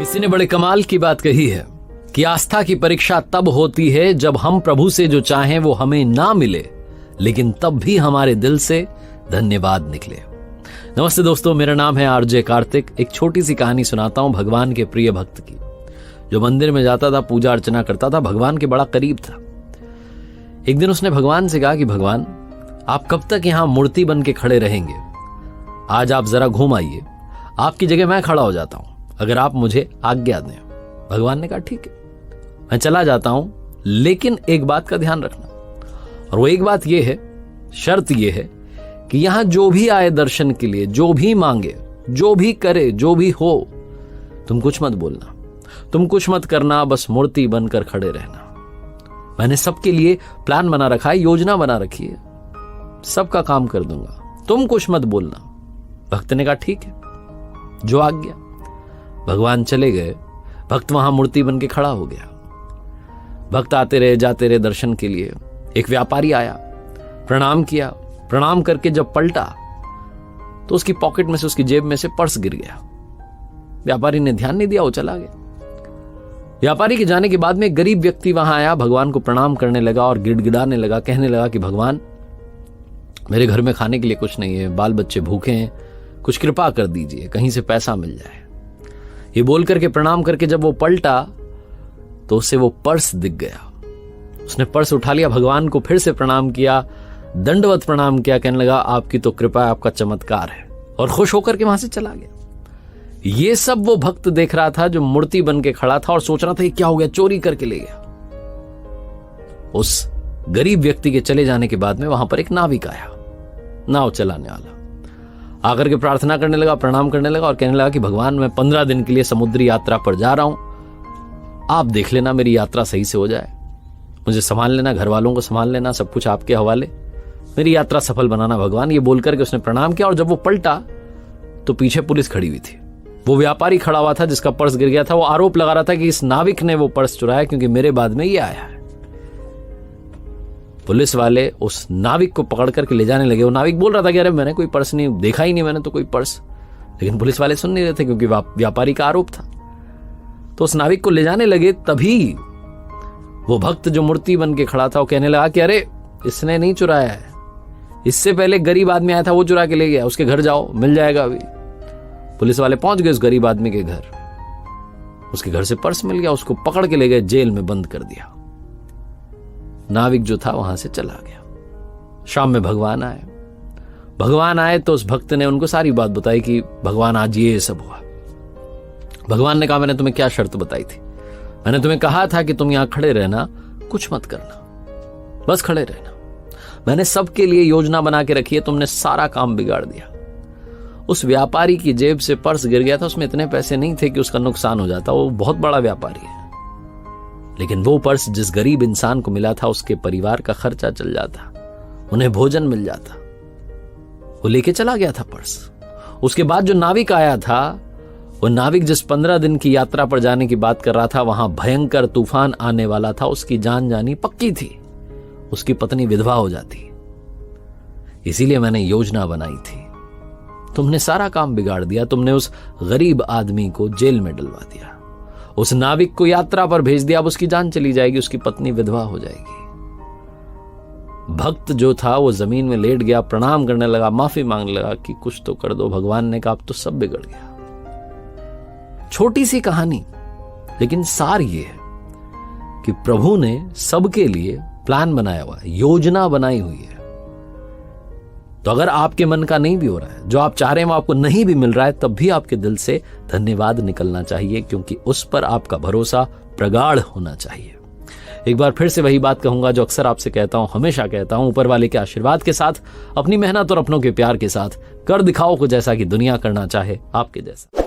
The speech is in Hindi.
किसी ने बड़े कमाल की बात कही है कि आस्था की परीक्षा तब होती है जब हम प्रभु से जो चाहें वो हमें ना मिले, लेकिन तब भी हमारे दिल से धन्यवाद निकले। नमस्ते दोस्तों, मेरा नाम है आरजे कार्तिक। एक छोटी सी कहानी सुनाता हूं भगवान के प्रिय भक्त की, जो मंदिर में जाता था, पूजा अर्चना करता था, भगवान के बड़ा करीब था। एक दिन उसने भगवान से कहा कि भगवान, आप कब तक यहां मूर्ति बन के खड़े रहेंगे? आज आप जरा घूम आइए, आपकी जगह मैं खड़ा हो जाता हूं, अगर आप मुझे आज्ञा दें। भगवान ने कहा ठीक है, मैं चला जाता हूं, लेकिन एक बात का ध्यान रखना, और वो एक बात ये है, शर्त ये है कि यहां जो भी आए दर्शन के लिए, जो भी मांगे, जो भी करे, जो भी हो, तुम कुछ मत बोलना, तुम कुछ मत करना, बस मूर्ति बनकर खड़े रहना। मैंने सबके लिए प्लान बना रखा है, योजना बना रखी है, सबका काम कर दूंगा, तुम कुछ मत बोलना। भक्त ने कहा ठीक है, जो आज्ञा। भगवान चले गए, भक्त वहां मूर्ति बन के खड़ा हो गया। भक्त आते रहे, जाते रहे दर्शन के लिए। एक व्यापारी आया, प्रणाम किया, प्रणाम करके जब पलटा तो उसकी पॉकेट में से, उसकी जेब में से पर्स गिर गया। व्यापारी ने ध्यान नहीं दिया, वो चला गया। व्यापारी के जाने के बाद में एक गरीब व्यक्ति वहां आया, भगवान को प्रणाम करने लगा और गिड़गिड़ाने लगा, कहने लगा कि भगवान, मेरे घर में खाने के लिए कुछ नहीं है, बाल बच्चे भूखे हैं, कुछ कृपा कर दीजिए, कहीं से पैसा मिल जाए। ये बोल करके, प्रणाम करके जब वो पलटा तो उसे वो पर्स दिख गया। उसने पर्स उठा लिया, भगवान को फिर से प्रणाम किया, दंडवत प्रणाम किया, कहने लगा आपकी तो कृपा है, आपका चमत्कार है, और खुश होकर के वहां से चला गया। ये सब वो भक्त देख रहा था जो मूर्ति बन के खड़ा था और सोच रहा था ये क्या हो गया, चोरी करके ले गया। उस गरीब व्यक्ति के चले जाने के बाद में वहां पर एक नाविक आया, नाव चलाने वाला, आकर के प्रार्थना करने लगा, प्रणाम करने लगा और कहने लगा कि भगवान, मैं 15 दिन के लिए समुद्री यात्रा पर जा रहा हूं, आप देख लेना मेरी यात्रा सही से हो जाए, मुझे संभाल लेना, घर वालों को संभाल लेना, सब कुछ आपके हवाले, मेरी यात्रा सफल बनाना भगवान। ये बोलकर के उसने प्रणाम किया और जब वो पलटा तो पीछे पुलिस खड़ी हुई थी। वो व्यापारी खड़ा हुआ था जिसका पर्स गिर गया था। वो आरोप लगा रहा था कि इस नाविक ने वो पर्स चुराया क्योंकि मेरे बाद में ये आया है। पुलिस वाले उस नाविक को पकड़ करके ले जाने लगे। वो नाविक बोल रहा था कि अरे मैंने कोई पर्स नहीं देखा, ही नहीं मैंने तो कोई पर्स, लेकिन पुलिस वाले सुन नहीं रहे थे क्योंकि व्यापारी का आरोप था। तो उस नाविक को ले जाने लगे, तभी वो भक्त जो मूर्ति बन के खड़ा था वो कहने लगा कि अरे इसने नहीं चुराया है, इससे पहले गरीब आदमी आया था वो चुरा के ले गया, उसके घर जाओ, मिल जाएगा अभी। पुलिस वाले पहुंच गए उस गरीब आदमी के घर, उसके घर से पर्स मिल गया, उसको पकड़ के ले गए, जेल में बंद कर दिया। नाविक जो था वहां से चला गया। शाम में भगवान आए। भगवान आए तो उस भक्त ने उनको सारी बात बताई कि भगवान आज ये सब हुआ। भगवान ने कहा मैंने तुम्हें क्या शर्त बताई थी? मैंने तुम्हें कहा था कि तुम यहां खड़े रहना, कुछ मत करना, बस खड़े रहना। मैंने सबके लिए योजना बना के रखी है, तुमने सारा काम बिगाड़ दिया। उस व्यापारी की जेब से पर्स गिर गया था, उसमें इतने पैसे नहीं थे कि उसका नुकसान हो जाता, वो बहुत बड़ा व्यापारी है, लेकिन वो पर्स जिस गरीब इंसान को मिला था उसके परिवार का खर्चा चल जाता, उन्हें भोजन मिल जाता। वो लेके चला गया था पर्स। उसके बाद जो नाविक आया था, वो नाविक जिस 15 दिन की यात्रा पर जाने की बात कर रहा था, वहां भयंकर तूफान आने वाला था, उसकी जान जानी पक्की थी, उसकी पत्नी विधवा हो जाती। इसीलिए मैंने योजना बनाई थी, तुमने सारा काम बिगाड़ दिया, तुमने उस गरीब आदमी को जेल में डलवा दिया, उस नाविक को यात्रा पर भेज दिया, अब उसकी जान चली जाएगी, उसकी पत्नी विधवा हो जाएगी। भक्त जो था वो जमीन में लेट गया, प्रणाम करने लगा, माफी मांगने लगा कि कुछ तो कर दो। भगवान ने कहा अब तो सब बिगड़ गया। छोटी सी कहानी, लेकिन सार ये है कि प्रभु ने सबके लिए प्लान बनाया हुआ है, योजना बनाई हुई है। तो अगर आपके मन का नहीं भी हो रहा है, जो आप चाह रहे हैं वो आपको नहीं भी मिल रहा है, तब भी आपके दिल से धन्यवाद निकलना चाहिए, क्योंकि उस पर आपका भरोसा प्रगाढ़ होना चाहिए। एक बार फिर से वही बात कहूंगा जो अक्सर आपसे कहता हूं, हमेशा कहता हूं, ऊपर वाले के आशीर्वाद के साथ, अपनी मेहनत और अपनों के प्यार के साथ कर दिखाओ कुछ ऐसा कि दुनिया करना चाहे आपके जैसा।